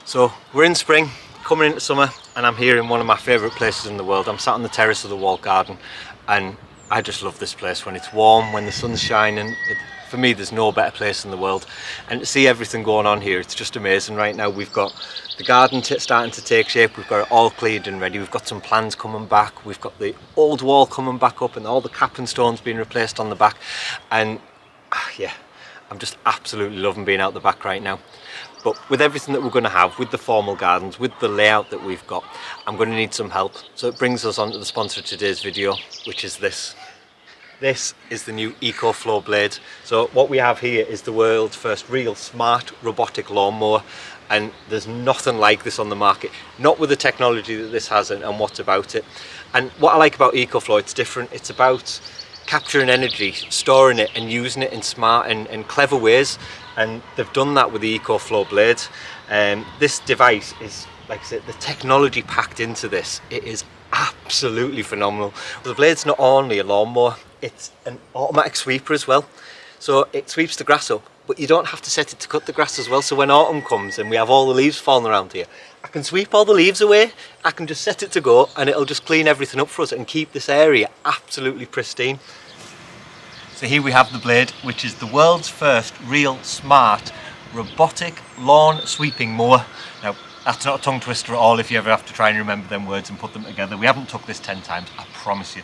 So we're in spring, coming into summer, and I'm here in one of my favourite places in the world. I'm sat on the terrace of the walled garden, and I just love this place. When it's warm, when the sun's shining, for me there's no better place in the world. And to see everything going on here, it's just amazing. Right now we've got the garden starting to take shape, we've got it all cleared and ready, we've got some plants coming back, we've got the old wall coming back up and all the capping stones being replaced on the back. And yeah, I'm just absolutely loving being out the back right now. But with everything that we're going to have, with the formal gardens, with the layout that we've got, I'm going to need some help. So it brings us on to the sponsor of today's video, which is this. This is the new EcoFlow blade. So what we have here is the world's first real smart robotic lawnmower, and there's nothing like this on the market, not with the technology that this has and what's about it. And what I like about EcoFlow, it's different. It's about capturing energy, storing it and using it in smart and clever ways, and they've done that with the EcoFlow blade. This device is, like I said, the technology packed into this, it is absolutely phenomenal. The blade's not only a lawnmower, it's an automatic sweeper as well. So it sweeps the grass up, but you don't have to set it to cut the grass as well. So when autumn comes and we have all the leaves falling around here, I can sweep all the leaves away, I can just set it to go, and it'll just clean everything up for us and keep this area absolutely pristine. So here we have the blade, which is the world's first real smart robotic lawn sweeping mower. Now, that's not a tongue twister at all if you ever have to try and remember them words and put them together. We haven't took this 10 times, I promise you.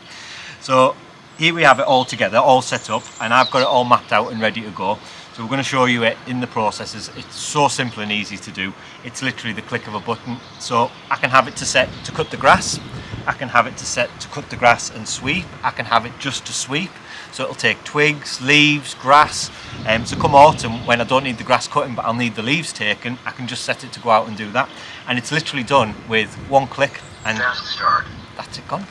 So here we have it all together, all set up, and I've got it all mapped out and ready to go. So we're going to show you it in the processes. It's so simple and easy to do. It's literally the click of a button. So I can have it to set to cut the grass. I can have it to set to cut the grass and sweep. I can have it just to sweep. So it'll take twigs, leaves, grass. So come autumn, when I don't need the grass cutting but I'll need the leaves taken, I can just set it to go out and do that. And it's literally done with one click and that's it gone.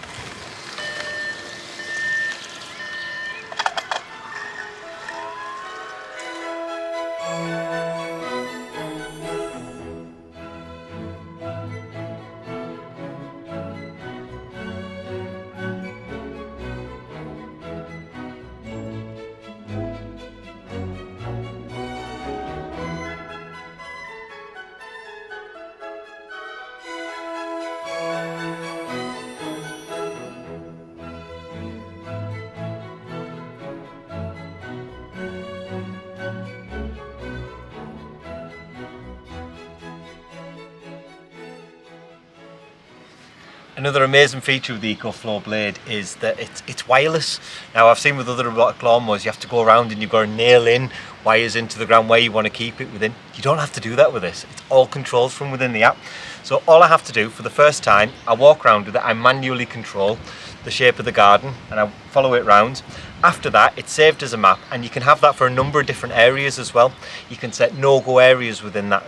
Another amazing feature of the EcoFlow blade is that it's wireless. Now I've seen with other robotic lawnmowers you have to go around and you've got to nail in wires into the ground where you want to keep it within. You don't have to do that with this. It's all controlled from within the app. So all I have to do for the first time, I walk around with it, I manually control the shape of the garden and I follow it round. After that, it's saved as a map, and you can have that for a number of different areas as well. You can set no-go areas within that.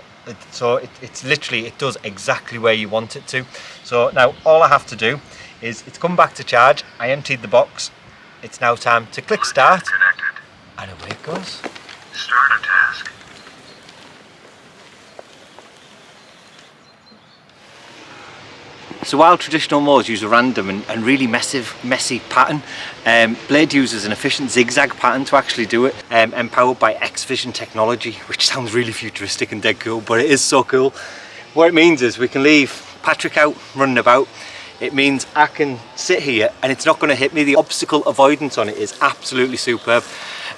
So it's literally, it does exactly where you want it to. So now all I have to do is, it's come back to charge, I emptied the box, it's now time to click start, and away it goes. Start a task. So while traditional mowers use a random and really messy pattern, Blade uses an efficient zigzag pattern to actually do it, empowered by X-Vision technology, which sounds really futuristic and dead cool, but it is so cool. What it means is we can leave Patrick out running about. It means I can sit here and it's not going to hit me. The obstacle avoidance on it is absolutely superb.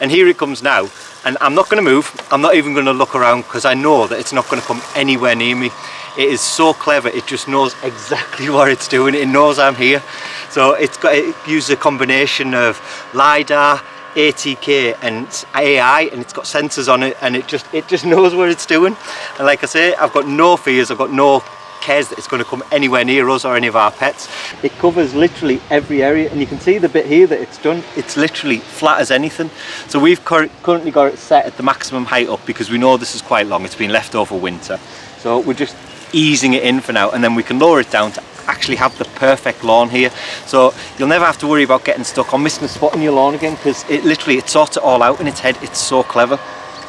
And here it comes now, and I'm not going to move, I'm not even going to look around because I know that it's not going to come anywhere near me. It is so clever, it just knows exactly what it's doing, it knows I'm here. So it uses a combination of LiDAR, ATK and AI, and it's got sensors on it, and it just knows what it's doing. And like I say, I've got no fears, I've got no cares that it's going to come anywhere near us or any of our pets. It covers literally every area, and you can see the bit here that it's done, it's literally flat as anything. So we've currently got it set at the maximum height up because we know this is quite long, it's been left over winter. So we're just easing it in for now, and then we can lower it down to actually have the perfect lawn here. So you'll never have to worry about getting stuck or missing a spot in your lawn again, because it sorts it all out in its head. It's so clever.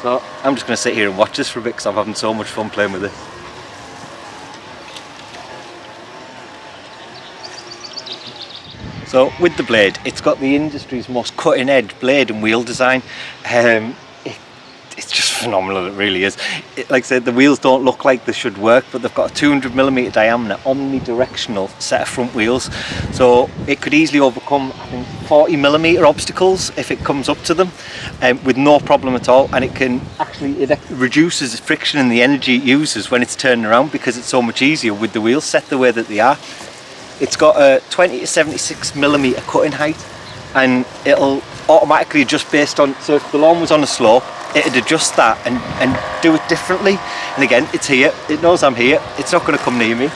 So I'm just going to sit here and watch this for a bit because I'm having so much fun playing with it. So with the blade, it's got the industry's most cutting edge blade and wheel design. It's just phenomenal, it really is. Like I said, the wheels don't look like they should work, but they've got a 200mm diameter omnidirectional set of front wheels, so it could easily overcome, I think, 40mm obstacles if it comes up to them, with no problem at all. And it reduces the friction and the energy it uses when it's turning around, because it's so much easier with the wheels set the way that they are. It's got a 20 to 76mm cutting height, and it'll automatically adjust based on, so if the lawn was on a slope, it'd adjust that and do it differently. And again, it's here, it knows I'm here, it's not going to come near me,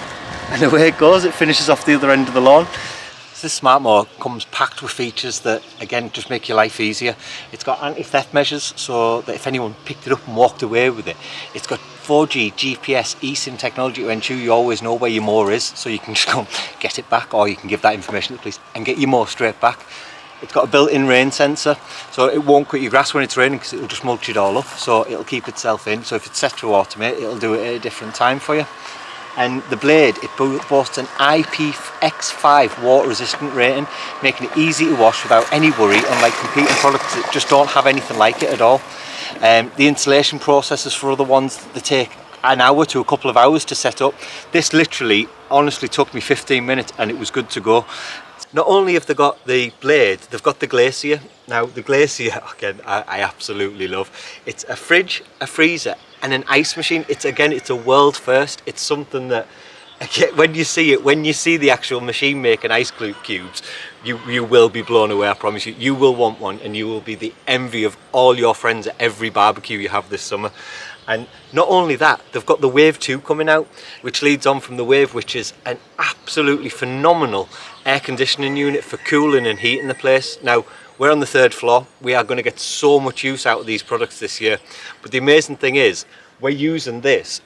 and away it goes, it finishes off the other end of the lawn. So this smart mower comes packed with features that, again, just make your life easier. It's got anti-theft measures, so that if anyone picked it up and walked away with it, it's got 4G GPS eSIM technology to ensure you always know where your mower is, so you can just go and get it back, or you can give that information to the police and get your mower straight back. It's got a built-in rain sensor, so it won't cut your grass when it's raining, because it'll just mulch it all up, so it'll keep itself in. So if it's set to automate, it'll do it at a different time for you. And the blade, it boasts an IPX5 water resistant rating, making it easy to wash without any worry, unlike competing products that just don't have anything like it at all. The installation processes for other ones, they take an hour to a couple of hours to set up. This literally, honestly took me 15 minutes and it was good to go. Not only have they got the blade, they've got the glacier. Now the glacier, again, I absolutely love. It's a fridge, a freezer and an ice machine. It's a world first. It's something that, again, when you see the actual machine making ice cubes, you will be blown away, I promise you. You will want one, and you will be the envy of all your friends at every barbecue you have this summer. And not only that, they've got the Wave 2 coming out, which leads on from the Wave, which is an absolutely phenomenal air conditioning unit for cooling and heating the place. Now, we're on the 3rd floor. We are going to get so much use out of these products this year. But the amazing thing is, we're using this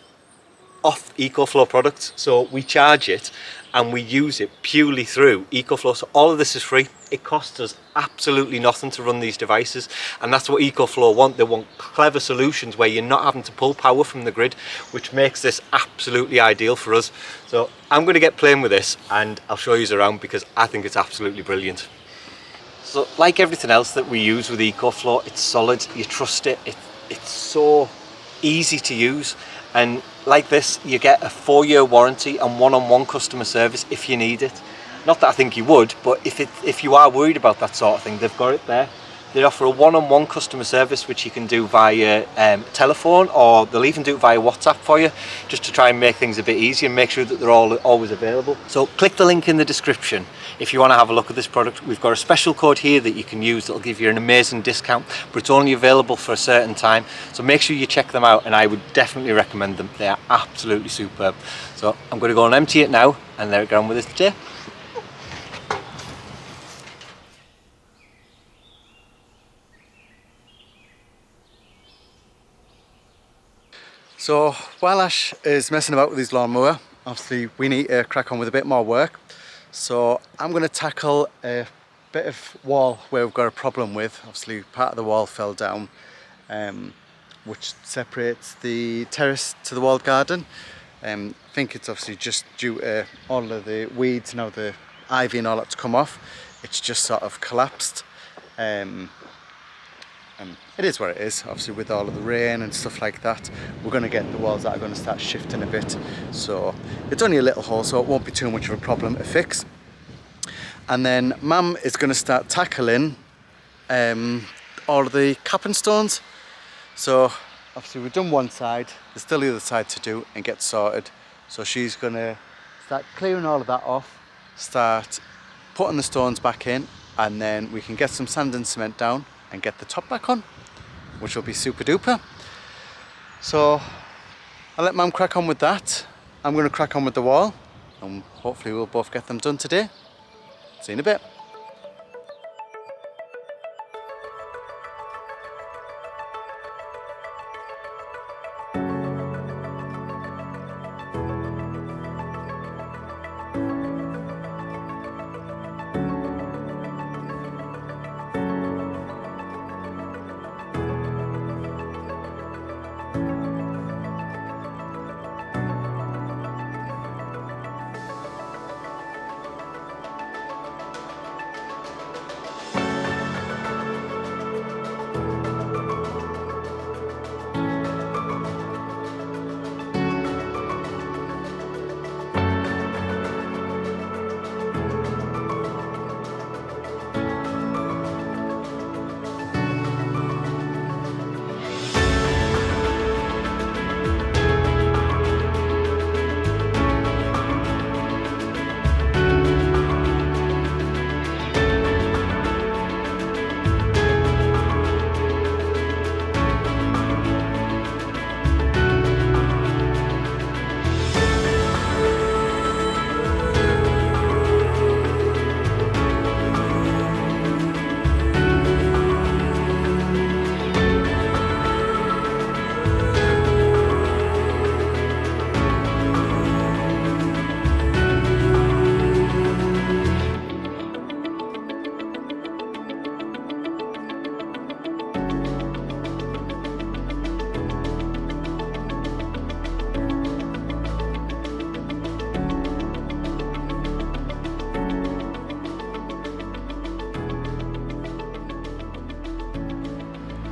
off EcoFlow products, so we charge it and we use it purely through EcoFlow. So all of this is free. It costs us absolutely nothing to run these devices, and that's what EcoFlow want. They want clever solutions where you're not having to pull power from the grid, which makes this absolutely ideal for us. So I'm going to get playing with this and I'll show you around, because I think it's absolutely brilliant. So like everything else that we use with EcoFlow, it's solid, you trust it, it's so easy to use. And like this, you get a 4-year warranty and one-on-one customer service if you need it. Not that I think you would, but if you are worried about that sort of thing, they've got it there. They offer a one-on-one customer service, which you can do via telephone, or they'll even do it via WhatsApp for you, just to try and make things a bit easier and make sure that they're always available. So click the link in the description if you want to have a look at this product. We've got a special code here that you can use that'll give you an amazing discount, but it's only available for a certain time. So make sure you check them out, and I would definitely recommend them. They are absolutely superb. So I'm going to go and empty it now, and there it goes with us today. So while Ash is messing about with his lawnmower, obviously we need to crack on with a bit more work. So I'm going to tackle a bit of wall where we've got a problem with. Obviously part of the wall fell down, which separates the terrace to the walled garden. I think it's obviously just due to all of the weeds, now the ivy and all that to come off. It's just sort of collapsed. It is what it is, obviously with all of the rain and stuff like that. We're going to get the walls that are going to start shifting a bit. So it's only a little hole, so it won't be too much of a problem to fix. And then Mum is going to start tackling all of the capping stones. So obviously we've done one side, there's still the other side to do and get sorted. So she's going to start clearing all of that off, start putting the stones back in, and then we can get some sand and cement down and get the top back on, which will be super duper. So I'll let Mum crack on with that. I'm going to crack on with the wall, and hopefully we'll both get them done today. See you in a bit.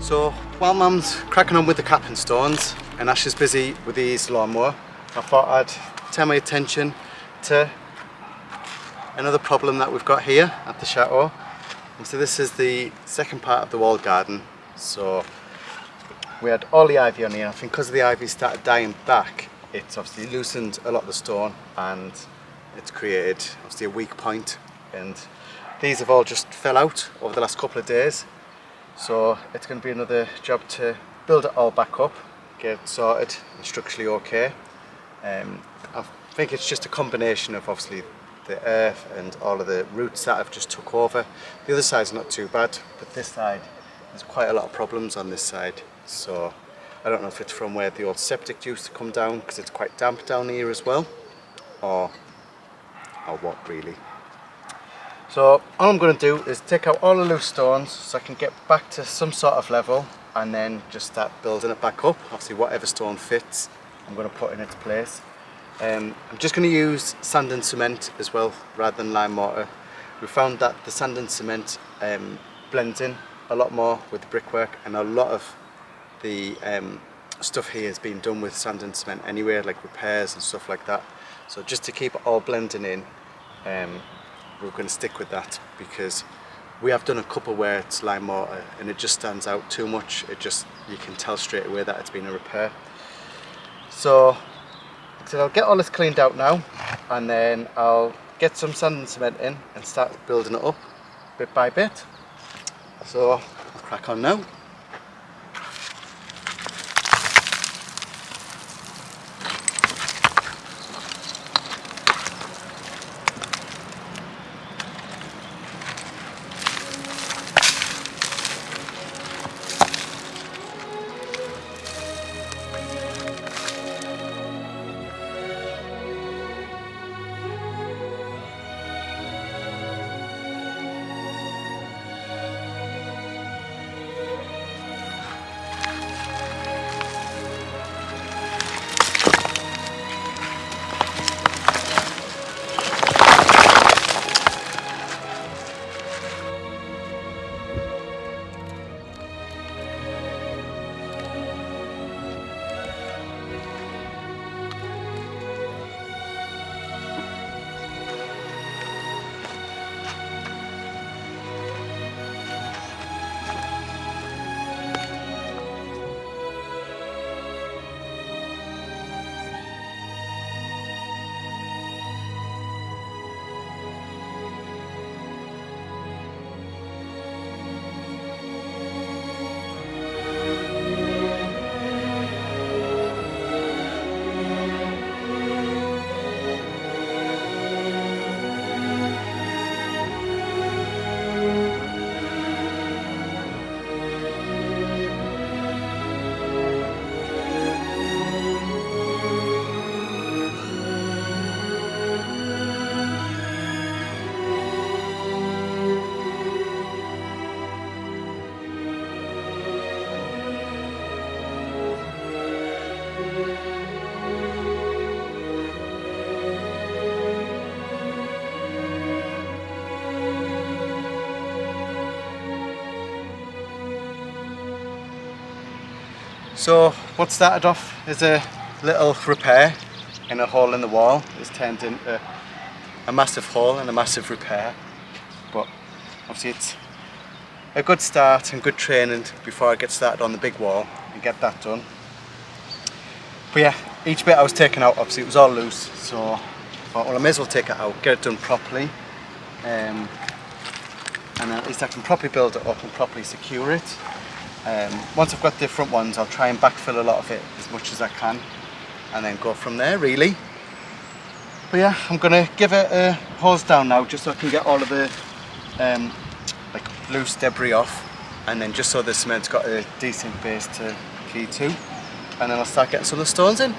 So while Mum's cracking on with the capping stones and Ash is busy with his lawnmower, I thought I'd turn my attention to another problem that we've got here at the chateau. And so this is the second part of the wall garden. So we had all the ivy on here. I think because the ivy started dying back, it's obviously loosened a lot of the stone and it's created obviously a weak point, and these have all just fell out over the last couple of days. So it's going to be another job to build it all back up, get it sorted and structurally okay. I think it's just a combination of obviously the earth and all of the roots that have just took over. The other side's not too bad, but this side, there's quite a lot of problems on this side. So I don't know if it's from where the old septic used to come down, because it's quite damp down here as well, or what really. So all I'm going to do is take out all the loose stones so I can get back to some sort of level, and then just start building it back up. Obviously whatever stone fits I'm going to put in its place. I'm just going to use sand and cement as well rather than lime mortar. We found that the sand and cement blends in a lot more with the brickwork, and a lot of the stuff here has been done with sand and cement anyway, like repairs and stuff like that. So just to keep it all blending in, we're going to stick with that, because we have done a couple where it's lime mortar and it just stands out too much. You can tell straight away that it's been a repair. So I'll get all this cleaned out now, and then I'll get some sand and cement in and start building it up bit by bit. So I'll crack on now. So what started off as a little repair in a hole in the wall is turned into a massive hole and a massive repair. But obviously it's a good start and good training before I get started on the big wall and get that done. But yeah, each bit I was taking out, obviously it was all loose, so I thought, well, I may as well take it out, get it done properly, and then at least I can properly build it up and properly secure it. Once I've got different ones, I'll try and backfill a lot of it as much as I can, and then go from there really. But yeah, I'm gonna give it a hose down now, just so I can get all of the like loose debris off, and then just so the cement's got a decent base to key to, and then I'll start getting some of the stones in.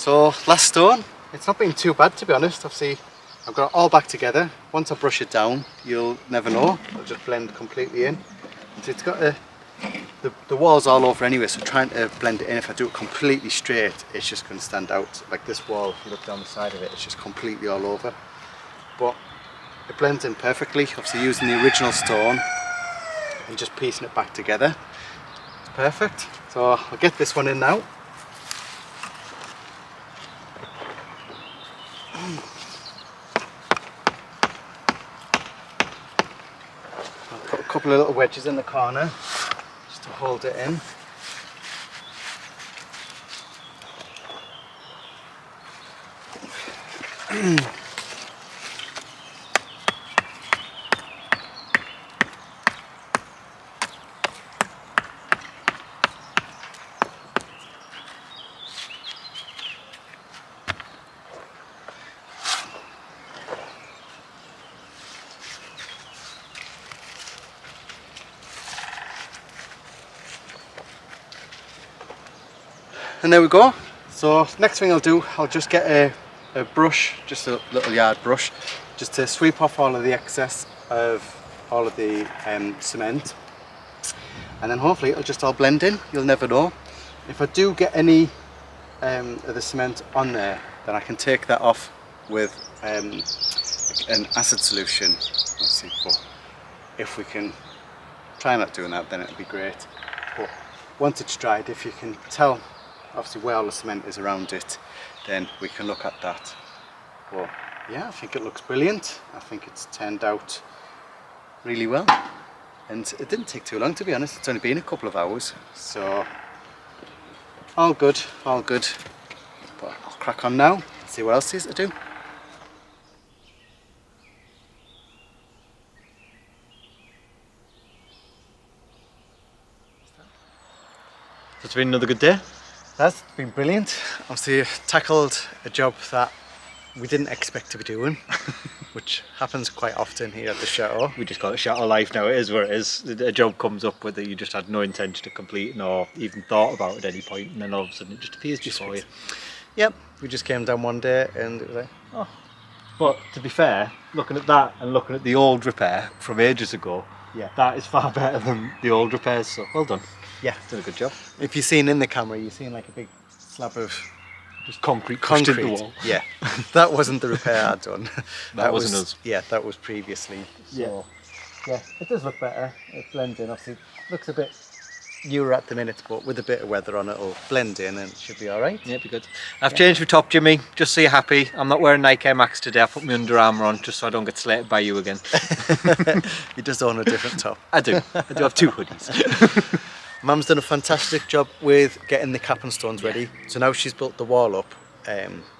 So last stone, it's not been too bad to be honest. Obviously I've got it all back together. Once I brush it down, you'll never know, it'll just blend completely in. So it's got the walls all over anyway, so trying to blend it in, if I do it completely straight, it's just going to stand out. Like this wall, if you look down the side of it, it's just completely all over. But it blends in perfectly, obviously using the original stone and just piecing it back together. It's perfect. So I'll get this one in now. I'll put a couple of little wedges in the corner just to hold it in. And there we go. So next thing I'll do, I'll just get a brush, just a little yard brush, just to sweep off all of the excess of all of the cement, and then hopefully it'll just all blend in. You'll never know. If I do get any of the cement on there, then I can take that off with an acid solution. Let's see, but if we can try not doing that, then it'll be great. But once it's dried, if you can tell obviously where all the cement is around it, then we can look at that. Well, yeah, I think it looks brilliant. I think it's turned out really well, and it didn't take too long to be honest. It's only been a couple of hours, so all good, all good. But I'll crack on now, see what else there is to do. So it's been another good day. That's been brilliant. Obviously tackled a job that we didn't expect to be doing, which happens quite often here at the chateau. We just call it chateau life now. It is where it is. A job comes up with it you just had no intention to complete nor even thought about at any point, and then all of a sudden it just appears before you. Yep, we just came down one day and it was like, oh. But to be fair, looking at that and looking at the old repair from ages ago, yeah, that is far better than the old repairs, so well done. Yeah, did a good job. If you've seen in the camera, you've seen like a big slab of just concrete pushed into the wall. Yeah, that wasn't the repair I'd done. that wasn't us. Yeah, that was previously. So, yeah, it does look better. It blends in. Obviously, looks a bit newer at the minute, but with a bit of weather on it, it'll blend in and it should be all right. Yeah, it'll be good. I've changed my top, Jimmy, just so you're happy. I'm not wearing Nike Air Max today. I put my Under Armour on just so I don't get slated by you again. You just own a different top. I do have two hoodies. Mum's done a fantastic job with getting the cap and stones ready. So now she's built the wall up.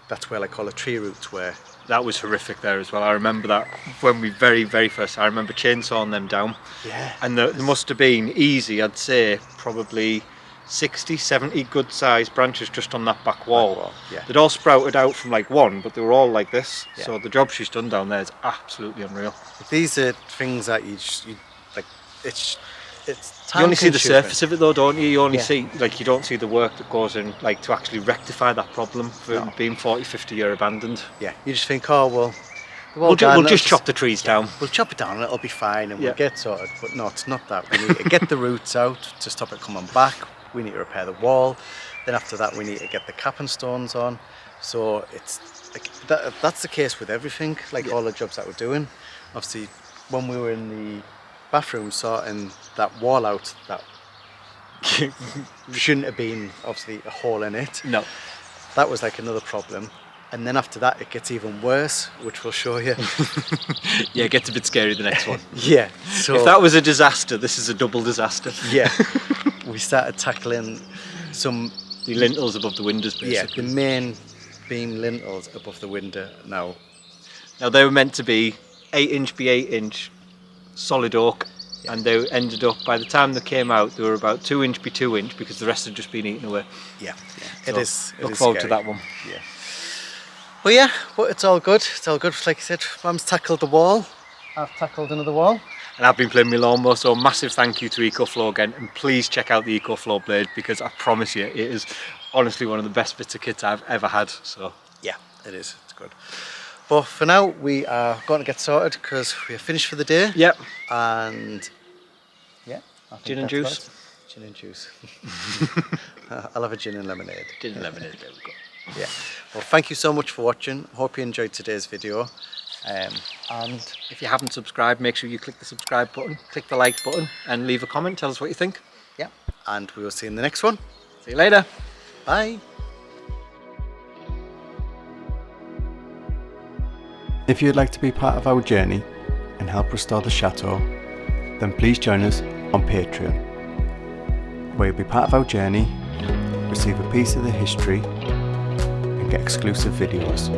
That's where like all the tree roots were. That was horrific there as well. I remember that when we very first, I remember chainsawing them down. Yeah. And there must have been easy, I'd say, probably 60, 70 good sized branches just on that back wall. Yeah. They'd all sprouted out from like one, but they were all like this. Yeah. So the job she's done down there is absolutely unreal. These are things that you like, it's time you only see the consuming. surface of it though, don't you? You only see, like, you don't see the work that goes in, like, to actually rectify that problem for being 40, 50 year abandoned. Yeah, you just think, oh well, we'll just chop the trees down. We'll chop it down and it'll be fine and we'll get sorted. But no, it's not that. We need to get the roots out to stop it coming back. We need to repair the wall. Then after that we need to get the cap and stones on. So it's like that's the case with everything, like all the jobs that we're doing. Obviously when we were in the bathroom sorting that wall out, that shouldn't have been obviously a hole in it. No. That was like another problem. And then after that it gets even worse, which we'll show you. Yeah, it gets a bit scary the next one. Yeah. So if that was a disaster, this is a double disaster. Yeah. We started tackling the lintels above the windows basically. Yeah, the main beam lintels above the window now. Now they were meant to be 8-inch by 8-inch solid oak, and they ended up, by the time they came out, they were about 2-inch by 2-inch because the rest had just been eaten away. Yeah, So it is. Look forward to that one. Yeah. Well, yeah, but it's all good. It's all good. Like I said, Mum's tackled the wall. I've tackled another wall. And I've been playing my lawnmower, so massive thank you to EcoFlow again, and please check out the EcoFlow blade because I promise you it is honestly one of the best bits of kit I've ever had. So Yeah, it is. It's good. But for now, we are going to get sorted because we are finished for the day. yep, And yeah, I think gin and that's juice. about it. Gin and juice. I'll have a gin and lemonade. Gin and lemonade. There we go. Yeah. Well, thank you so much for watching. Hope you enjoyed today's video. And If you haven't subscribed, make sure you click the subscribe button, click the like button, and leave a comment. Tell us what you think. yeah, and we will see you in the next one. See you later. Bye. If you'd like to be part of our journey and help restore the chateau, then please join us on Patreon, where you'll be part of our journey, receive a piece of the history, and get exclusive videos.